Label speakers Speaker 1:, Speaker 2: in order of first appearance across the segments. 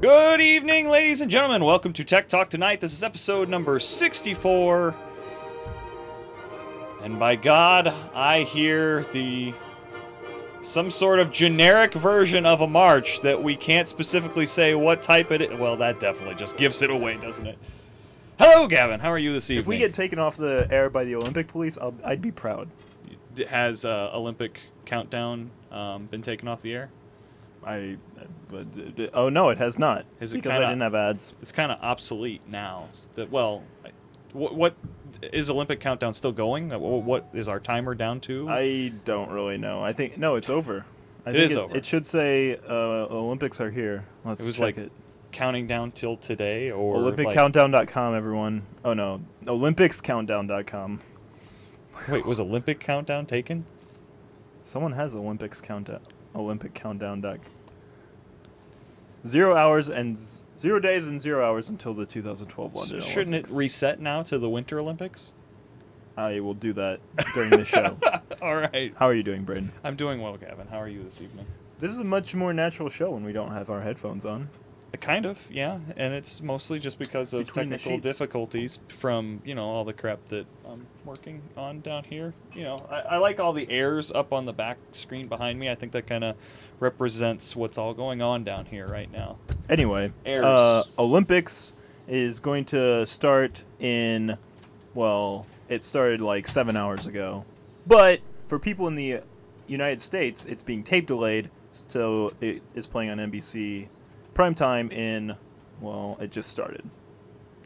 Speaker 1: Good evening, ladies and gentlemen. Welcome to Tech Talk Tonight. This is episode number 64. And by God, I hear some sort of generic version of a march that we can't specifically say what type it is. Well, that definitely just gives it away, doesn't it? Hello, Gavin. How are you this evening?
Speaker 2: If we get taken off the air by the Olympic police, I'd be proud.
Speaker 1: Has Olympic Countdown been taken off the air?
Speaker 2: Oh no, it has not.
Speaker 1: Is it
Speaker 2: because
Speaker 1: kinda,
Speaker 2: I didn't have ads.
Speaker 1: It's kind of obsolete now. What is Olympic Countdown still going? What is our timer down to?
Speaker 2: I don't really know. I think no, it's over.
Speaker 1: It is over.
Speaker 2: It should say Olympics are here. Let's
Speaker 1: it was
Speaker 2: check
Speaker 1: like
Speaker 2: it.
Speaker 1: Counting down till today, or
Speaker 2: OlympicCountdown.com, everyone. Oh no, OlympicsCountdown.com.
Speaker 1: Wait, was Olympic Countdown taken?
Speaker 2: Someone has Olympics Countdown. OlympicCountdown.com. 0 days and 0 hours until the 2012 London
Speaker 1: Shouldn't
Speaker 2: Olympics.
Speaker 1: it reset now to the Winter Olympics?
Speaker 2: I will do that during the show.
Speaker 1: All right.
Speaker 2: How are you doing, Braden?
Speaker 1: I'm doing well, Gavin. How are you this evening?
Speaker 2: This is a much more natural show when we don't have our headphones on.
Speaker 1: Kind of, yeah. And it's mostly just because of
Speaker 2: Between the
Speaker 1: technical
Speaker 2: sheets.
Speaker 1: difficulties from, all the crap that I'm working on down here. I like all the airs up on the back screen behind me. I think that kind of represents what's all going on down here right now.
Speaker 2: Anyway,
Speaker 1: Airs.
Speaker 2: Olympics is going to start in, well, it started like 7 hours ago. But for people in the United States, it's being tape delayed, so it is playing on NBC primetime in, well, it just started.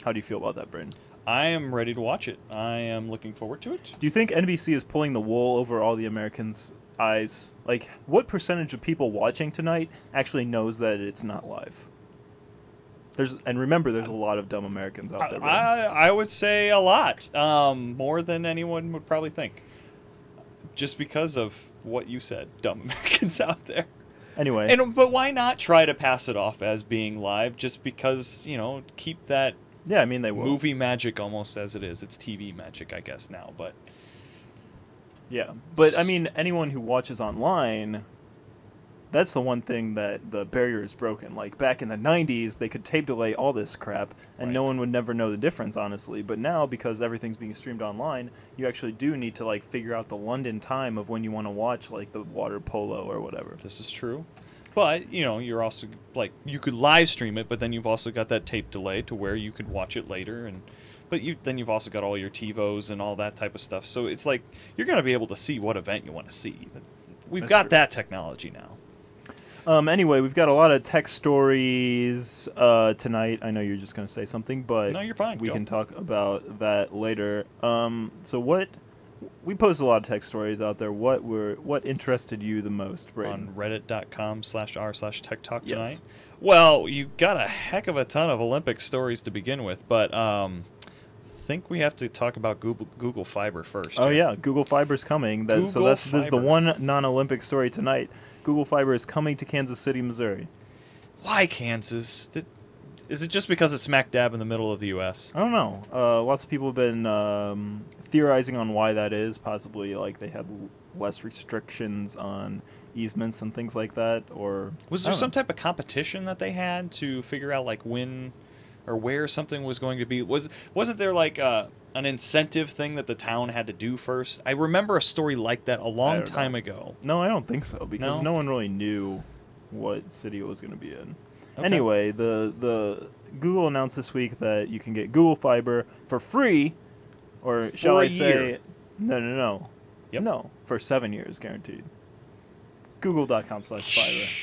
Speaker 2: How do you feel about that, Braden?
Speaker 1: I am ready to watch it. I am looking forward to it.
Speaker 2: Do you think NBC is pulling the wool over all the Americans' eyes? Like, what percentage of people watching tonight actually knows that it's not live? And remember, there's a lot of dumb Americans out there.
Speaker 1: I would say a lot. More than anyone would probably think. Just because of what you said, dumb Americans out there.
Speaker 2: Anyway.
Speaker 1: But why not try to pass it off as being live? Just because, keep that
Speaker 2: yeah, I mean, they will.
Speaker 1: movie magic almost as it is. It's TV magic, I guess, now. But
Speaker 2: yeah. But, I mean, anyone who watches online, that's the one thing that the barrier is broken. Like, back in the 90s, they could tape delay all this crap, and
Speaker 1: Right.
Speaker 2: no one would never know the difference, honestly. But now, because everything's being streamed online, you actually do need to, like, figure out the London time of when you want to watch, like, the water polo or whatever.
Speaker 1: this is true. But, you're also, like, you could live stream it, but then you've also got that tape delay to where you could watch it later. But then you've also got all your TiVos and all that type of stuff. So it's like, you're going to be able to see what event you want to see. We've got that technology now.
Speaker 2: Anyway, we've got a lot of tech stories tonight. I know you're just going to say something, but
Speaker 1: No, you're fine.
Speaker 2: we
Speaker 1: Go.
Speaker 2: can talk about that later. So we post a lot of tech stories out there. What interested you the most, Braden?
Speaker 1: On reddit.com/r/techtalk
Speaker 2: Yes.
Speaker 1: tonight. Well, you got a heck of a ton of Olympic stories to begin with, but think we have to talk about Google Fiber first.
Speaker 2: Oh yeah, Google Fiber's coming. This is the one non-Olympic story tonight. Google Fiber is coming to Kansas City, Missouri.
Speaker 1: Why Kansas? Is it just because it's smack dab in the middle of the U.S.?
Speaker 2: I don't know. Lots of people have been theorizing on why that is. Possibly, like, they have less restrictions on easements and things like that. Or
Speaker 1: was there some type of competition that they had to figure out, like, when or where something was going to be? Wasn't there, like, an incentive thing that the town had to do first? I remember a story like that a long time ago.
Speaker 2: No, I don't think so, because no one really knew what city it was going to be in.
Speaker 1: Okay.
Speaker 2: Anyway, the Google announced this week that you can get Google Fiber for free, or shall I say, no,
Speaker 1: Yep.
Speaker 2: no, for 7 years guaranteed. Google.com/fiber.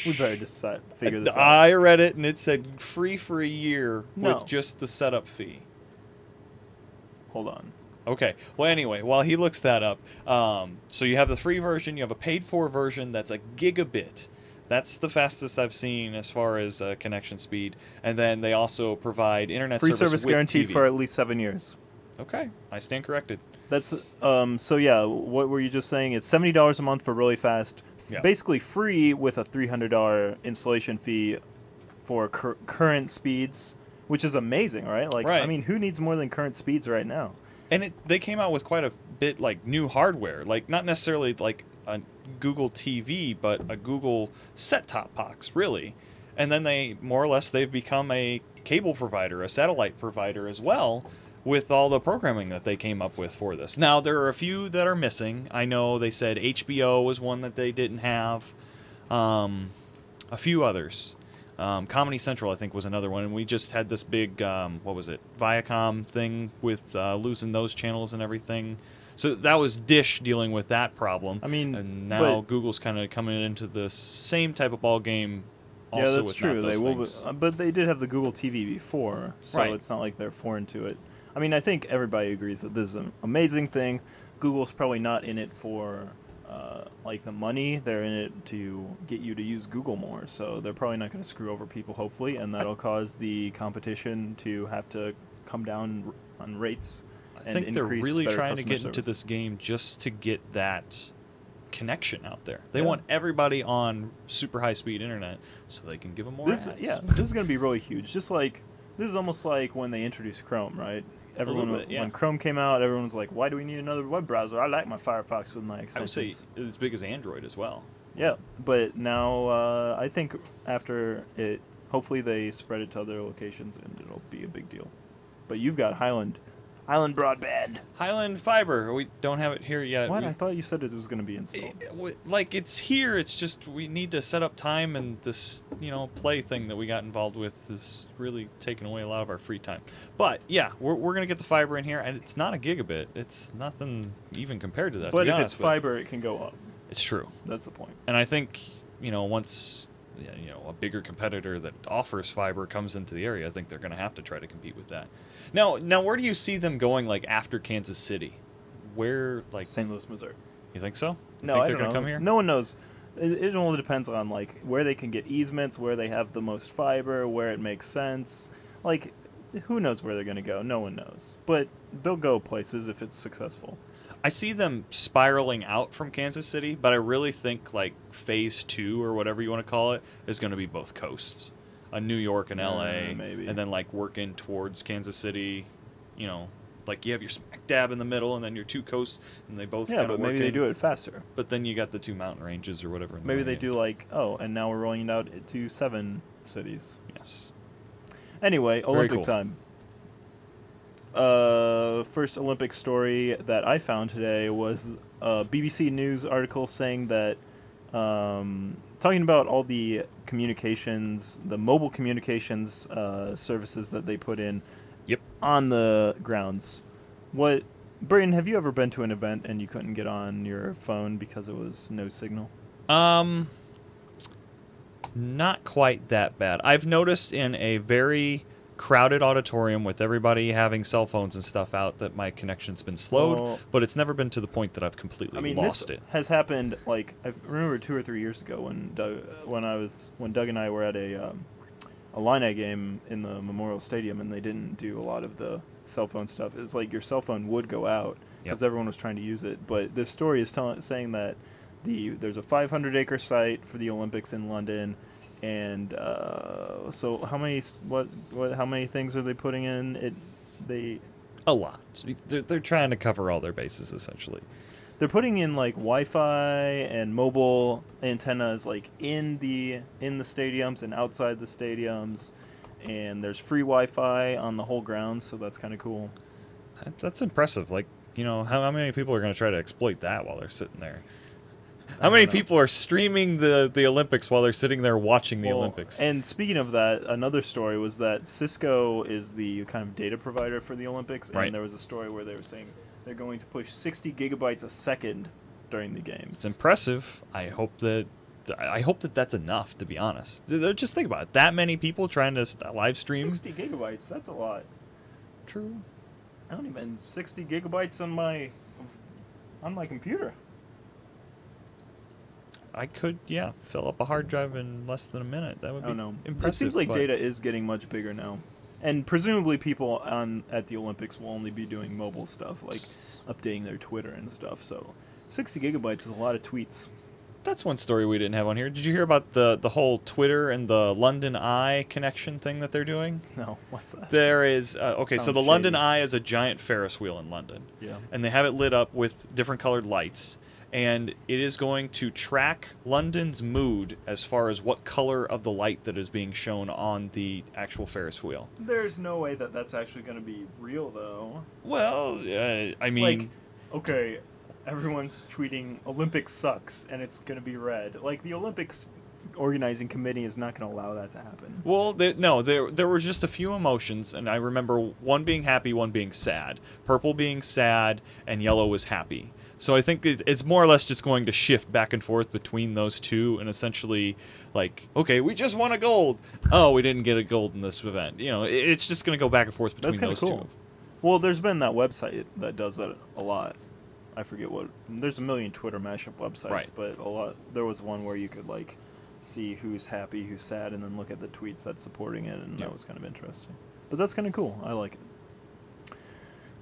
Speaker 2: We better just figure this out.
Speaker 1: I read it and it said free for a year
Speaker 2: No.
Speaker 1: with just the setup fee.
Speaker 2: Hold on.
Speaker 1: Okay. Well, anyway, while he looks that up, so you have the free version, you have a paid-for version that's a gigabit. That's the fastest I've seen as far as connection speed. And then they also provide internet
Speaker 2: Free
Speaker 1: service
Speaker 2: service
Speaker 1: with
Speaker 2: guaranteed
Speaker 1: TV.
Speaker 2: for at least 7 years.
Speaker 1: Okay, I stand corrected.
Speaker 2: That's so yeah. What were you just saying? It's $70 a month for really fast.
Speaker 1: Yeah.
Speaker 2: Basically free with a $300 installation fee for current speeds, which is amazing, right? Like,
Speaker 1: Right.
Speaker 2: I mean, who needs more than current speeds right now?
Speaker 1: And they came out with quite a bit, like, new hardware. Like, not necessarily, like, a Google TV, but a Google set-top box, really. And then they, more or less, they've become a cable provider, a satellite provider as well, with all the programming that they came up with for this. Now, there are a few that are missing. I know they said HBO was one that they didn't have. A few others. Comedy Central, I think, was another one. And we just had this big, what was it, Viacom thing with losing those channels and everything. So that was Dish dealing with that problem.
Speaker 2: I mean,
Speaker 1: and now Google's kind of coming into the same type of ball game. Also,
Speaker 2: yeah, that's
Speaker 1: with
Speaker 2: true.
Speaker 1: those
Speaker 2: They will,
Speaker 1: things.
Speaker 2: but they did have the Google TV before, so
Speaker 1: Right.
Speaker 2: it's not like they're foreign to it. I mean, I think everybody agrees that this is an amazing thing. Google's probably not in it for like the money. They're in it to get you to use Google more. So they're probably not going to screw over people, hopefully, and that'll cause the competition to have to come down on rates.
Speaker 1: I think they're
Speaker 2: increase
Speaker 1: really
Speaker 2: better
Speaker 1: trying to
Speaker 2: customer
Speaker 1: get into
Speaker 2: service.
Speaker 1: this game just to get that connection out there. They
Speaker 2: Yeah.
Speaker 1: want everybody on super high speed internet so they can give them more
Speaker 2: This,
Speaker 1: ads.
Speaker 2: yeah, this is going to be really huge. Just like this is almost like when they introduced Chrome, right? Everyone,
Speaker 1: bit, yeah.
Speaker 2: when Chrome came out, everyone was like, "Why do we need another web browser? I like my Firefox with my
Speaker 1: I would say
Speaker 2: extensions."
Speaker 1: it's as big as Android as well.
Speaker 2: Yeah, but now I think after it, hopefully they spread it to other locations and it'll be a big deal. But you've got Highland Broadband.
Speaker 1: Highland Fiber, we don't have it here yet.
Speaker 2: What? I thought you said it was going to be installed.
Speaker 1: Like, it's here, it's just we need to set up time, and this, play thing that we got involved with is really taking away a lot of our free time. But, yeah, we're going to get the fiber in here, and it's not a gigabit. It's nothing even compared to that,
Speaker 2: But
Speaker 1: to be
Speaker 2: if
Speaker 1: honest,
Speaker 2: it's fiber, it can go up.
Speaker 1: it's true.
Speaker 2: That's the point.
Speaker 1: And I think, once a bigger competitor that offers fiber comes into the area, I think they're going to have to try to compete with that. Now, where do you see them going, like, after Kansas City? Where, like...
Speaker 2: St. Louis, Missouri.
Speaker 1: You think so? You
Speaker 2: No,
Speaker 1: think
Speaker 2: I
Speaker 1: they're
Speaker 2: don't
Speaker 1: gonna
Speaker 2: know.
Speaker 1: come here?
Speaker 2: No one knows. It only depends on like where they can get easements, where they have the most fiber, where it makes sense. Like, who knows where they're going to go? No one knows. But they'll go places if it's successful.
Speaker 1: I see them spiraling out from Kansas City, but I really think like phase 2 or whatever you want to call it is going to be both coasts, New York and LA,
Speaker 2: maybe.
Speaker 1: and then like working towards Kansas City. Like you have your smack dab in the middle, and then your two coasts, and they both
Speaker 2: Yeah,
Speaker 1: kind of
Speaker 2: but
Speaker 1: work
Speaker 2: maybe they
Speaker 1: in.
Speaker 2: do it faster.
Speaker 1: But then you got the two mountain ranges or whatever. In the
Speaker 2: Maybe
Speaker 1: way.
Speaker 2: they do like, oh, and now we're rolling it out to 7 cities.
Speaker 1: Yes.
Speaker 2: Anyway,
Speaker 1: Very
Speaker 2: Olympic
Speaker 1: cool.
Speaker 2: time. First Olympic story that I found today was a BBC News article saying that, talking about all the communications, the mobile communications services that they put in
Speaker 1: Yep.
Speaker 2: on the grounds. Braden, have you ever been to an event and you couldn't get on your phone because it was no signal?
Speaker 1: Not quite that bad. I've noticed in a very crowded auditorium with everybody having cell phones and stuff out that my connection's been slowed,
Speaker 2: Well,
Speaker 1: but it's never been to the point that I've completely
Speaker 2: I mean,
Speaker 1: lost
Speaker 2: this
Speaker 1: it.
Speaker 2: has happened. Like I remember 2 or 3 years ago when Doug and I were at a Illini game in the Memorial Stadium, and they didn't do a lot of the cell phone stuff. It's like your cell phone would go out because everyone was trying to use it. But this story is saying that there's a 500-acre site for the Olympics in London, and so how many things are they putting in?
Speaker 1: A lot. They're trying to cover all their bases, essentially.
Speaker 2: They're putting in like Wi-Fi and mobile antennas like in the stadiums and outside the stadiums, and there's free Wi-Fi on the whole ground, so that's kind of cool.
Speaker 1: That's impressive. Like, how many people are going to try to exploit that while they're sitting there? How many people are streaming the Olympics while they're sitting there watching the Olympics?
Speaker 2: And speaking of that, another story was that Cisco is the kind of data provider for the Olympics,
Speaker 1: Right.
Speaker 2: and there was a story where they were saying they're going to push 60 gigabytes a second during the games.
Speaker 1: It's impressive. I hope that that's enough, to be honest. Just think about it. That many people trying to live stream.
Speaker 2: 60 gigabytes, that's a lot.
Speaker 1: True.
Speaker 2: I don't even 60 gigabytes on my computer.
Speaker 1: I could, fill up a hard drive in less than a minute. That would be impressive.
Speaker 2: It seems like
Speaker 1: but
Speaker 2: data is getting much bigger now. And presumably people at the Olympics will only be doing mobile stuff, like updating their Twitter and stuff. So 60 gigabytes is a lot of tweets.
Speaker 1: That's one story we didn't have on here. Did you hear about the whole Twitter and the London Eye connection thing that they're doing?
Speaker 2: No, what's that?
Speaker 1: There is, so
Speaker 2: Sounds
Speaker 1: the London
Speaker 2: shady.
Speaker 1: Eye is a giant Ferris wheel in London.
Speaker 2: Yeah.
Speaker 1: And they have it lit up with different colored lights. and it is going to track London's mood as far as what color of the light that is being shown on the actual Ferris wheel.
Speaker 2: There's no way that that's actually going to be real, though.
Speaker 1: Well, I mean...
Speaker 2: Like, okay, everyone's tweeting Olympics sucks, and it's going to be red. Like, the Olympics organizing committee is not going to allow that to happen.
Speaker 1: Well, there were just a few emotions, and I remember one being happy, one being sad. Purple being sad, and yellow was happy. So I think it's more or less just going to shift back and forth between those two, and essentially, like, okay, we just won a gold. Oh, we didn't get a gold in this event. You know, it's just going to go back and forth between those
Speaker 2: cool.
Speaker 1: two.
Speaker 2: Well, there's been that website that does that a lot. I forget what. There's a million Twitter mashup websites,
Speaker 1: right.
Speaker 2: But a lot. There was one where you could like see who's happy, who's sad, and then look at the tweets that's supporting it, and that was kind of interesting. But that's kind of cool. I like it.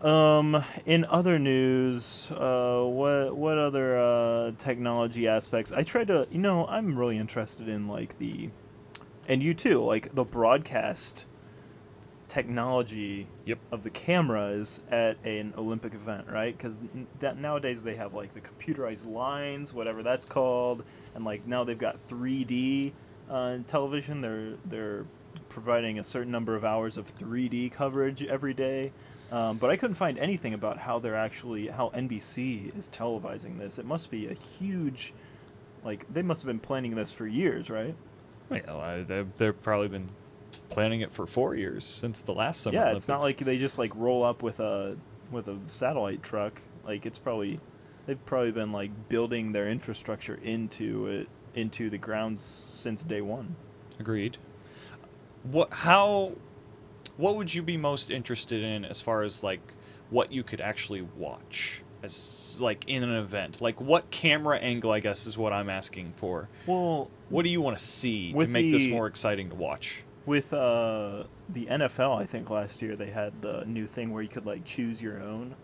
Speaker 2: In other news, what other technology aspects? I tried to, I'm really interested in like and you too, like the broadcast technology of the cameras at an Olympic event, right? Because that nowadays they have like the computerized lines, whatever that's called, and like now they've got 3D television. They're providing a certain number of hours of 3D coverage every day. But I couldn't find anything about how NBC is televising this. It must be a huge, like, they must have been planning this for years, right?
Speaker 1: Well, they've probably been planning it for 4 years since the last Summer
Speaker 2: Olympics.
Speaker 1: Olympics.
Speaker 2: It's not like they just like roll up with a satellite truck. Like they've probably been like building their infrastructure into the grounds since day one.
Speaker 1: Agreed. What would you be most interested in as far as like what you could actually watch as like in an event? Like what camera angle, I guess, is what I'm asking for.
Speaker 2: Well,
Speaker 1: what do you want to see to make this more exciting to watch?
Speaker 2: With the NFL, I think last year they had the new thing where you could like choose your own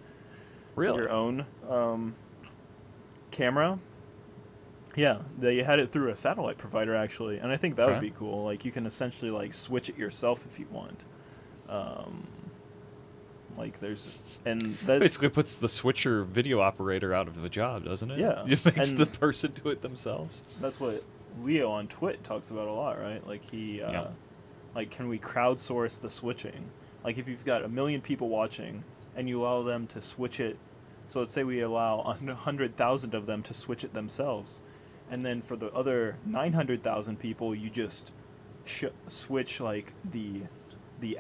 Speaker 2: camera. Yeah, they had it through a satellite provider actually, and I think that would be cool. Like you can essentially like switch it yourself if you want. Like that
Speaker 1: basically puts the switcher video operator out of a job, doesn't it?
Speaker 2: Yeah,
Speaker 1: it makes the person do it themselves.
Speaker 2: That's what Leo on Twit talks about a lot, right? Like he, like, can we crowdsource the switching? Like if you've got 1 million people watching and you allow them to switch it, so let's say we allow 100,000 of them to switch it themselves, and then for the other 900,000 people, you just switch like the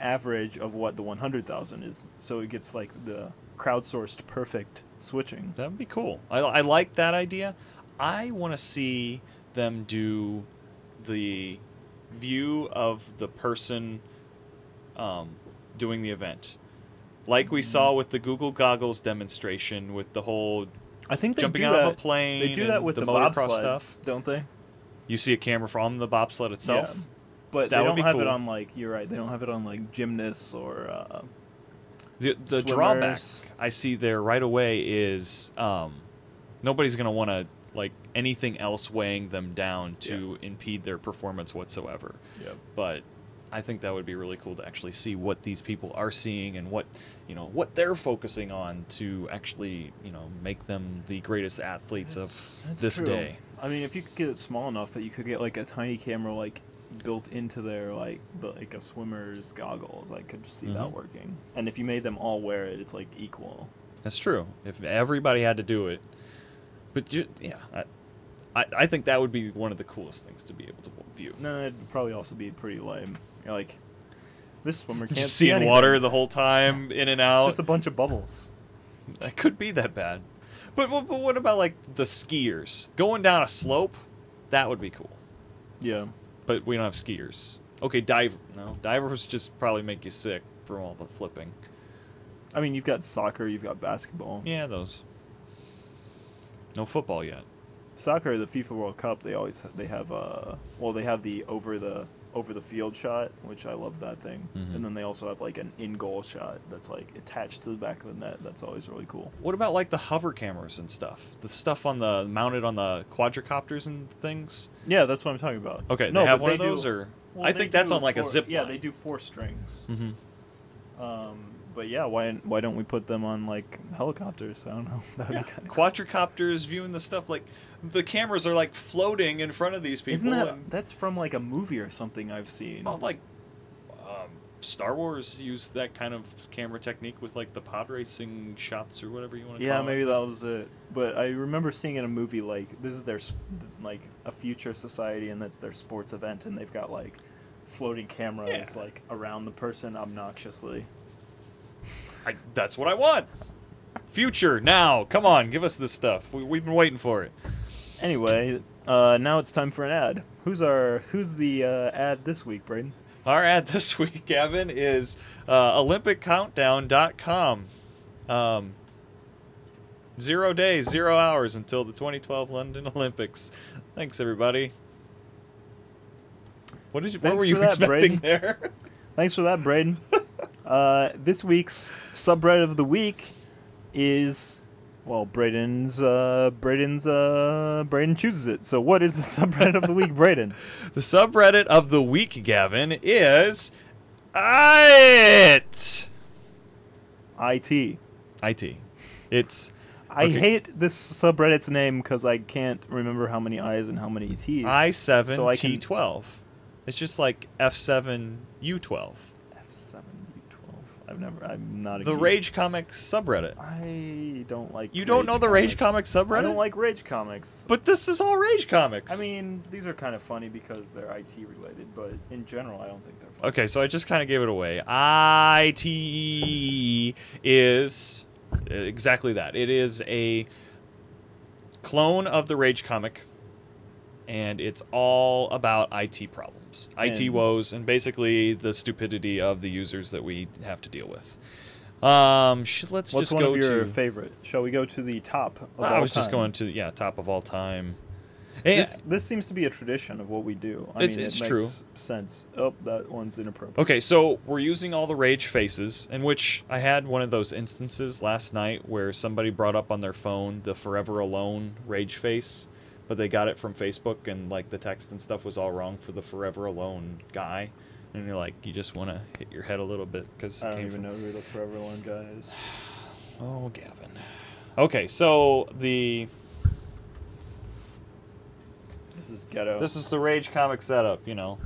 Speaker 2: average of what the 100,000 is, so it gets like the crowdsourced perfect switching.
Speaker 1: That would be cool. I like that idea. I want to see them do the view of the person doing the event, like we saw with the Google goggles demonstration with the whole
Speaker 2: I think
Speaker 1: jumping out of a plane.
Speaker 2: They do that with the
Speaker 1: motocross
Speaker 2: stuff, don't they?
Speaker 1: You see a camera from the bobsled itself.
Speaker 2: Yeah. But
Speaker 1: that
Speaker 2: they don't have
Speaker 1: cool.
Speaker 2: it on like, you're right, they don't have it on like gymnasts or
Speaker 1: the drawback I see there right away is nobody's going to want to like anything else weighing them down to impede their performance whatsoever.
Speaker 2: Yep.
Speaker 1: But I think that would be really cool to actually see what these people are seeing and what they're focusing on to actually, make them the greatest athletes of this day.
Speaker 2: I mean, if you could get it small enough that you could get like a tiny camera like built into their like a swimmer's goggles, I could see that working. And if you made them all wear it, it's like equal.
Speaker 1: That's true. If everybody had to do it, but I think that would be one of the coolest things to be able to view.
Speaker 2: No, it'd probably also be pretty lame. You're like, this swimmer can't
Speaker 1: just
Speaker 2: see
Speaker 1: seeing
Speaker 2: anything.
Speaker 1: Water the whole time, in and out.
Speaker 2: It's just a bunch of bubbles.
Speaker 1: That could be that bad. But what about like the skiers going down a slope? That would be cool.
Speaker 2: Yeah.
Speaker 1: But we don't have skiers. Okay, divers just probably make you sick from all the flipping.
Speaker 2: I mean, you've got soccer, you've got basketball.
Speaker 1: Yeah, those. No football yet.
Speaker 2: Soccer, the FIFA World Cup, they have the over the field shot, which I love that thing. And then they also have like an in-goal shot that's like attached to the back of the net. That's always really cool.
Speaker 1: What about like the hover cameras and stuff? The stuff mounted on the quadricopters and things?
Speaker 2: Yeah, that's what I'm talking about.
Speaker 1: Okay, they have one of those, or I think that's on like a zip line.
Speaker 2: Yeah, they do 4 strings. But yeah, why don't we put them on like helicopters? I don't know. That'd
Speaker 1: Yeah.
Speaker 2: be kind of
Speaker 1: Quadricopters viewing the stuff, like the cameras are like floating in front of these people.
Speaker 2: Isn't that's from like a movie or something I've seen?
Speaker 1: Well, like Star Wars used that kind of camera technique with like the pod racing shots or whatever you want to call it.
Speaker 2: Yeah, maybe that was it. But I remember seeing in a movie like this is their like a future society and that's their sports event and they've got like floating cameras like around the person obnoxiously.
Speaker 1: That's what I want. Future now, come on, give us this stuff. We've been waiting for it.
Speaker 2: Anyway, now it's time for an ad. Who's the ad this week, Braden?
Speaker 1: Our ad this week, Gavin, is OlympicCountdown.com. 0 days, 0 hours until the 2012 London Olympics. Thanks, everybody. What were you expecting there?
Speaker 2: Thanks for that, Braden. This week's subreddit of the week is, well, Braden chooses it. So what is the subreddit of the week, Braden?
Speaker 1: The subreddit of the week, Gavin, is IT.
Speaker 2: IT.
Speaker 1: IT. It's...
Speaker 2: I hate this subreddit's name because I can't remember how many I's and how many T's.
Speaker 1: I7
Speaker 2: so
Speaker 1: T12. It's just like F7 U12.
Speaker 2: F7 U12. I'm not a
Speaker 1: The
Speaker 2: geek.
Speaker 1: Rage Comics subreddit.
Speaker 2: I don't like.
Speaker 1: You don't know the Rage Comics subreddit?
Speaker 2: I don't like Rage Comics.
Speaker 1: But this is all Rage Comics.
Speaker 2: I mean, these are kind of funny because they're IT related, but in general, I don't think they're funny.
Speaker 1: Okay, so I just kind of gave it away. IT is exactly that. It is a clone of the Rage comic, and it's all about IT problems, IT woes, and basically the stupidity of the users that we have to deal with. Let's
Speaker 2: What's
Speaker 1: just
Speaker 2: one
Speaker 1: go
Speaker 2: of your
Speaker 1: to
Speaker 2: favorite? Shall we go to the top of all
Speaker 1: I was
Speaker 2: time?
Speaker 1: just going to top of all time.
Speaker 2: This seems to be a tradition of what we do. I mean,
Speaker 1: it's
Speaker 2: it
Speaker 1: true.
Speaker 2: makes sense. Oh, that one's inappropriate.
Speaker 1: Okay, so we're using all the rage faces, in which I had one of those instances last night where somebody brought up on their phone the Forever Alone rage face, but they got it from Facebook, and like the text and stuff was all wrong for the Forever Alone guy, and you're like, you just want to hit your head a little bit because
Speaker 2: I don't even know who the Forever Alone guy is.
Speaker 1: Oh, Gavin. Okay, so
Speaker 2: This is ghetto.
Speaker 1: This is the Rage comic setup, you know.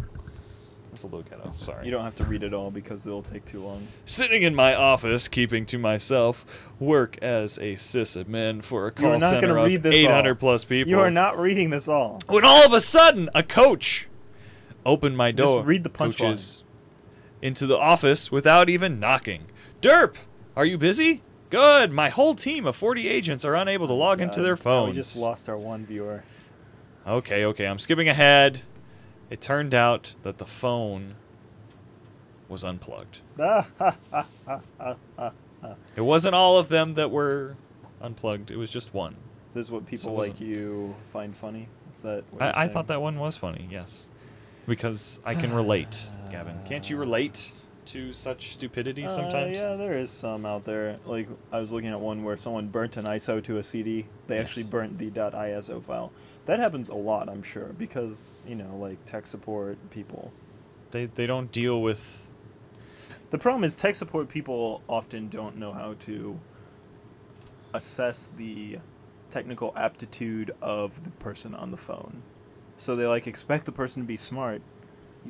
Speaker 1: It's a little ghetto, sorry.
Speaker 2: You don't have to read it all because it'll take too long.
Speaker 1: Sitting in my office, keeping to myself, work as a sysadmin for a call center of 800 plus people.
Speaker 2: You are not reading this all.
Speaker 1: When all of a sudden, a coach opened my door.
Speaker 2: Just read the punchline.
Speaker 1: Into the office without even knocking. Derp, are you busy? Good. My whole team of 40 agents are unable to log into their phones.
Speaker 2: We just lost our one viewer.
Speaker 1: Okay, I'm skipping ahead. It turned out that the phone was unplugged. It wasn't all of them that were unplugged. It was just one.
Speaker 2: This is what people like you find funny? Is that what
Speaker 1: I thought that one was funny, yes. Because I can relate, Gavin. Can't you relate to such stupidity sometimes?
Speaker 2: Yeah, there is some out there. Like, I was looking at one where someone burnt an ISO to a CD. They actually burnt the .iso file. That happens a lot, I'm sure, because, you know, like tech support people.
Speaker 1: They don't deal with...
Speaker 2: The problem is tech support people often don't know how to assess the technical aptitude of the person on the phone. So they, like, expect the person to be smart.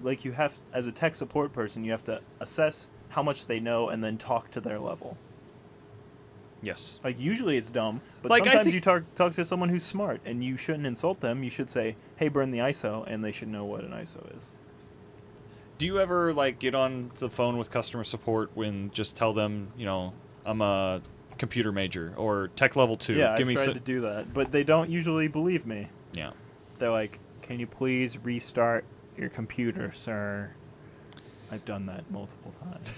Speaker 2: Like, you have, as a tech support person, you have to assess how much they know and then talk to their level.
Speaker 1: Yes.
Speaker 2: Like, usually it's dumb, but
Speaker 1: like,
Speaker 2: sometimes you talk to someone who's smart, and you shouldn't insult them. You should say, hey, burn the ISO, and they should know what an ISO is.
Speaker 1: Do you ever, like, get on the phone with customer support when just tell them, you know, I'm a computer major, or tech level 2?
Speaker 2: Yeah, I've tried to do that, but they don't usually believe me.
Speaker 1: Yeah.
Speaker 2: They're like, can you please restart your computer, sir? I've done that multiple times.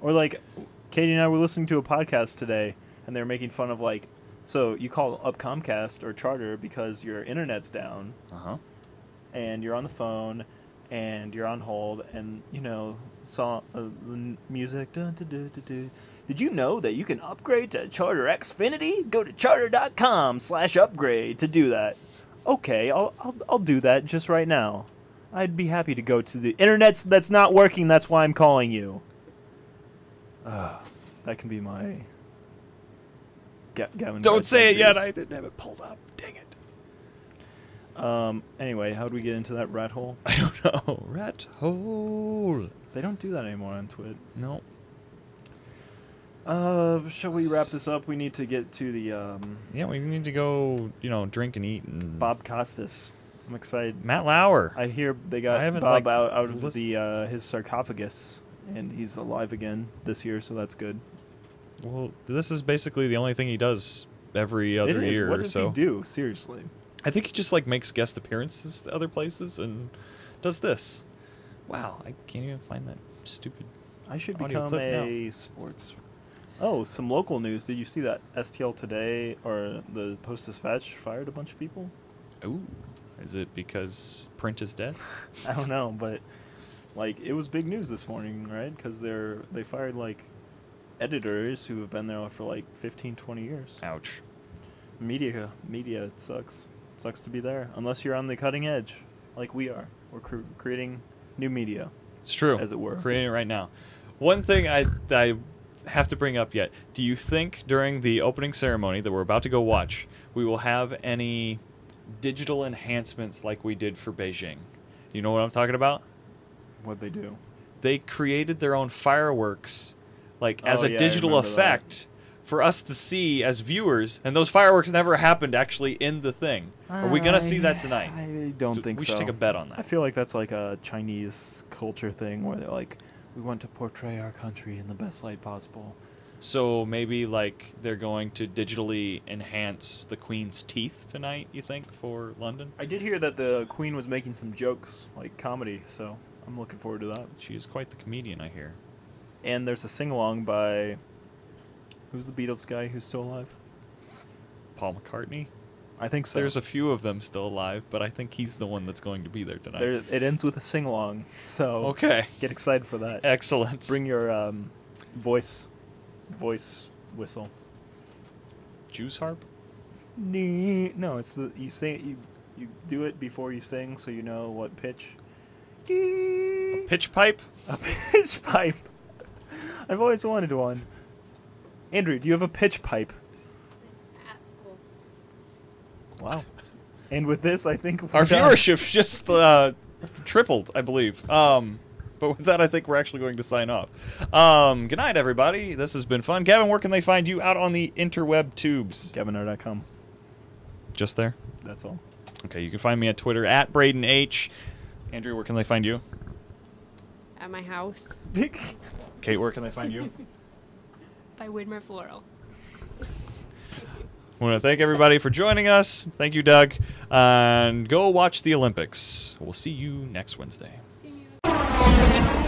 Speaker 2: Or, like, Katie and I were listening to a podcast today, and they were making fun of, like, so you call up Comcast or Charter because your internet's down, and you're on the phone, and you're on hold, and, you know, the music, Did you know that you can upgrade to Charter Xfinity? Go to charter.com/upgrade to do that. Okay, I'll do that just right now. I'd be happy to go to the internet that's not working, that's why I'm calling you. That can be my Gavin.
Speaker 1: Don't say it yet. I didn't have it pulled up. Dang it.
Speaker 2: Anyway, how do we get into that rat hole?
Speaker 1: I don't know. Rat hole.
Speaker 2: They don't do that anymore on Twitch.
Speaker 1: No.
Speaker 2: Shall we wrap this up? We need to get to the
Speaker 1: Yeah, we need to go, drink and eat. And
Speaker 2: Bob Costas. I'm excited.
Speaker 1: Matt Lauer.
Speaker 2: I hear they got Bob out of the his sarcophagus, and he's alive again this year, so that's good.
Speaker 1: Well, this is basically the only thing he does every other year.
Speaker 2: What does
Speaker 1: he
Speaker 2: do? Seriously.
Speaker 1: I think he just makes guest appearances to other places and does this. Wow, I can't even find that stupid.
Speaker 2: I should
Speaker 1: audio
Speaker 2: become
Speaker 1: clip
Speaker 2: a sports. Oh, some local news. Did you see that STL Today or the Post-Dispatch fired a bunch of people?
Speaker 1: Ooh, is it because print is dead?
Speaker 2: I don't know, but it was big news this morning, right? Because they fired editors who have been there for 15, 20 years.
Speaker 1: Ouch.
Speaker 2: Media, it sucks. Sucks to be there unless you're on the cutting edge, like we are. We're creating new media.
Speaker 1: It's true.
Speaker 2: As it were.
Speaker 1: We're creating it right now. One thing I have to bring up yet. Do you think during the opening ceremony that we're about to go watch, we will have any digital enhancements like we did for Beijing? You know what I'm talking about?
Speaker 2: What'd they do?
Speaker 1: They created their own fireworks as a digital effect for us to see as viewers, and those fireworks never happened actually in the thing. Are we going to see that tonight?
Speaker 2: I don't think so.
Speaker 1: We should take a bet on that.
Speaker 2: I feel like that's a Chinese culture thing where they're we want to portray our country in the best light possible.
Speaker 1: So maybe they're going to digitally enhance the Queen's teeth tonight, you think, for London?
Speaker 2: I did hear that the Queen was making some jokes, comedy, so I'm looking forward to that.
Speaker 1: She is quite the comedian, I hear.
Speaker 2: And there's a sing-along by... Who's the Beatles guy who's still alive?
Speaker 1: Paul McCartney?
Speaker 2: I think so.
Speaker 1: There's a few of them still alive, but I think he's the one that's going to be there tonight.
Speaker 2: It ends with a sing-along, so
Speaker 1: okay.
Speaker 2: Get excited for that.
Speaker 1: Excellent.
Speaker 2: Bring your voice whistle.
Speaker 1: Jews harp?
Speaker 2: No, it's you sing. You do it before you sing, so you know what pitch.
Speaker 1: A pitch pipe?
Speaker 2: A pitch pipe. I've always wanted one. Andrew, do you have a pitch pipe?
Speaker 3: At school.
Speaker 2: Wow. And with this, I think
Speaker 1: our viewership just tripled, I believe. But with that, I think we're actually going to sign off. Good night, everybody. This has been fun. Gavin, where can they find you out on the interweb tubes?
Speaker 2: GavinR.com.
Speaker 1: Just there?
Speaker 2: That's all.
Speaker 1: Okay, you can find me at Twitter at BradenH. Andrew, where can they find you?
Speaker 3: At my house.
Speaker 1: Kate, where can they find you?
Speaker 3: By Widmer Floral.
Speaker 1: I want to thank everybody for joining us. Thank you, Doug. And go watch the Olympics. We'll see you next Wednesday.
Speaker 3: See you.